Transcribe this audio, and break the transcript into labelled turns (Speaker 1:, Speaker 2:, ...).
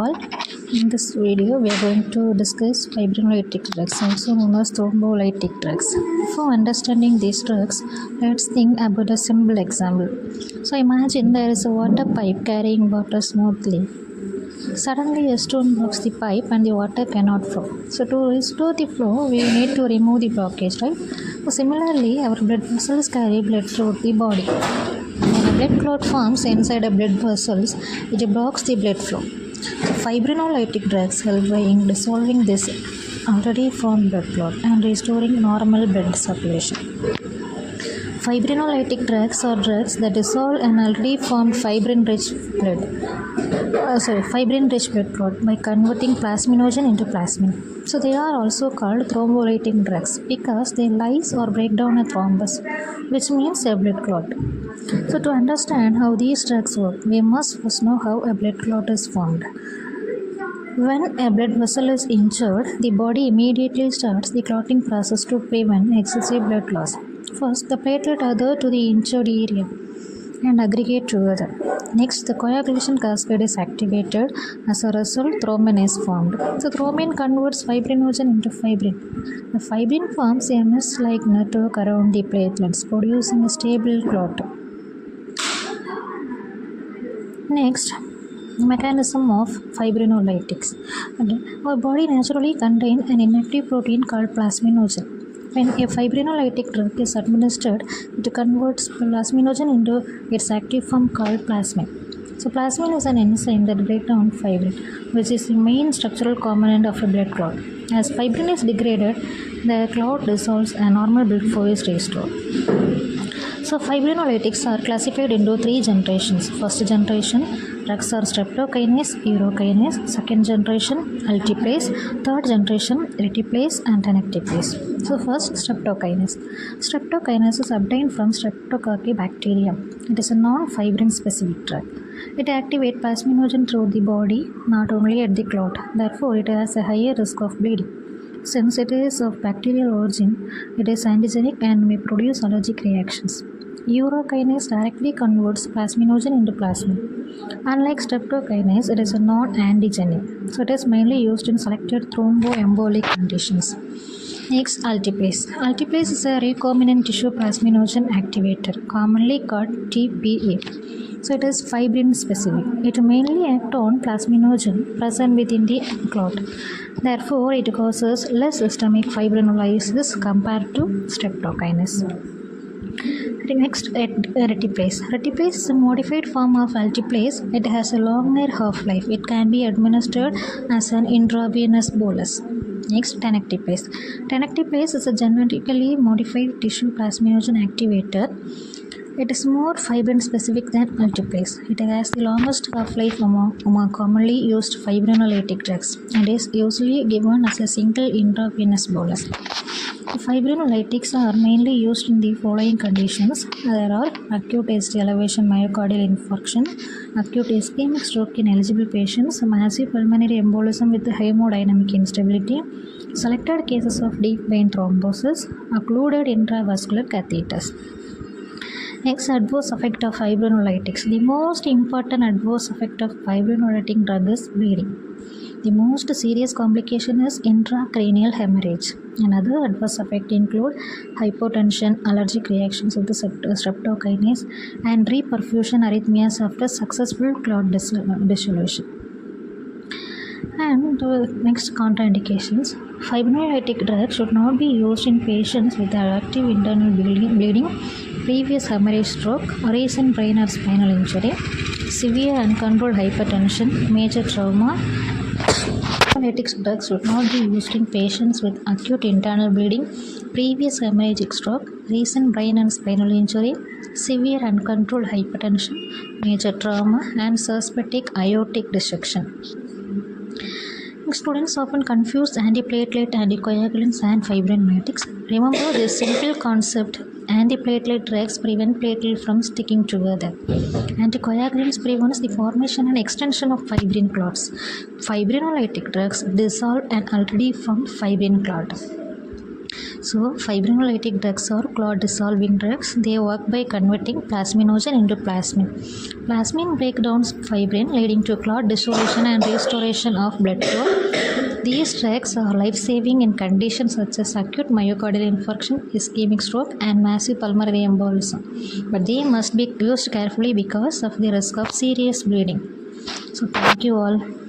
Speaker 1: all. In this video, we are going to discuss fibrinolytic drugs, also known as thrombolytic drugs. For understanding these drugs, let's think about a simple example. So, imagine there is a water pipe carrying water smoothly. Suddenly, a stone blocks the pipe and the water cannot flow. So, to restore the flow, we need to remove the blockage, right? So, similarly, our blood vessels carry blood throughout the body. When a blood clot forms inside a blood vessels, it blocks the blood flow. Fibrinolytic drugs help by dissolving this already formed blood clot and restoring normal blood circulation. Fibrinolytic drugs are drugs that dissolve an already formed fibrin-rich blood clot by converting plasminogen into plasmin. So they are also called thrombolytic drugs because they lyse or break down a thrombus, which means a blood clot. So to understand how these drugs work, we must first know how a blood clot is formed. When a blood vessel is injured, the body immediately starts the clotting process to prevent excessive blood loss. First, the platelet adhere to the injured area and aggregate together. Next, the coagulation cascade is activated. As a result, thrombin is formed. So, thrombin converts fibrinogen into fibrin. The fibrin forms a mesh-like network around the platelets, producing a stable clot. Next, mechanism of fibrinolytics. Our body naturally contains an inactive protein called plasminogen. When a fibrinolytic drug is administered, it converts plasminogen into its active form called plasmin. So plasmin is an enzyme that breaks down fibrin, which is the main structural component of a blood clot. As fibrin is degraded, the clot dissolves and normal blood flow is restored. So fibrinolytics are classified into three generations. First generation, drugs are streptokinase, urokinase. Second generation, alteplase. Third generation, reteplase and tenecteplase. So first, streptokinase. Streptokinase is obtained from Streptococcus bacterium. It is a non-fibrin specific drug. It activates plasminogen throughout the body, not only at the clot. Therefore, it has a higher risk of bleeding. Since it is of bacterial origin, it is antigenic and may produce allergic reactions. Urokinase directly converts plasminogen into plasmin. Unlike streptokinase, it is a non-antigenic, so it is mainly used in selected thromboembolic conditions. Next, alteplase. Alteplase is a recombinant tissue plasminogen activator, commonly called TPA. So it is fibrin specific. It mainly acts on plasminogen present within the clot. Therefore, it causes less systemic fibrinolysis compared to streptokinase. Next, reteplase. Reteplase is a modified form of alteplase. It has a longer half-life. It can be administered as an intravenous bolus. Next, tenecteplase. Tenecteplase is a genetically modified tissue plasminogen activator. It is more fibrin-specific than alteplase. It has the longest half-life among commonly used fibrinolytic drugs and is usually given as a single intravenous bolus. Fibrinolytics are mainly used in the following conditions. There are acute ST elevation myocardial infarction, acute ischemic stroke in eligible patients, massive pulmonary embolism with hemodynamic instability, selected cases of deep vein thrombosis, occluded intravascular catheters. Next, adverse effect of fibrinolytics. The most important adverse effect of fibrinolytic drug is bleeding. The most serious complication is intracranial hemorrhage. Another adverse effect include hypotension, allergic reactions of the streptokinase, and reperfusion arrhythmias after successful clot dissolution. And next, contraindications. Fibrinolytic drugs should not be used in patients with active internal bleeding, previous hemorrhage stroke, recent brain or spinal injury, severe uncontrolled hypertension, major trauma. Fibrinolytic drugs should not be used in patients with acute internal bleeding, previous hemorrhagic stroke, recent brain and spinal injury, severe uncontrolled hypertension, major trauma, and suspected aortic dissection. Students often confuse antiplatelet, anticoagulants, and fibrinolytics. Remember this simple concept. Antiplatelet drugs prevent platelets from sticking together. Anticoagulants prevents the formation and extension of fibrin clots. Fibrinolytic drugs dissolve an already formed fibrin clot. So, fibrinolytic drugs are clot dissolving drugs. They work by converting plasminogen into plasmin. Plasmin breaks down fibrin, leading to clot dissolution and restoration of blood flow. These drugs are life saving in conditions such as acute myocardial infarction, ischemic stroke, and massive pulmonary embolism. But they must be used carefully because of the risk of serious bleeding. So, thank you all.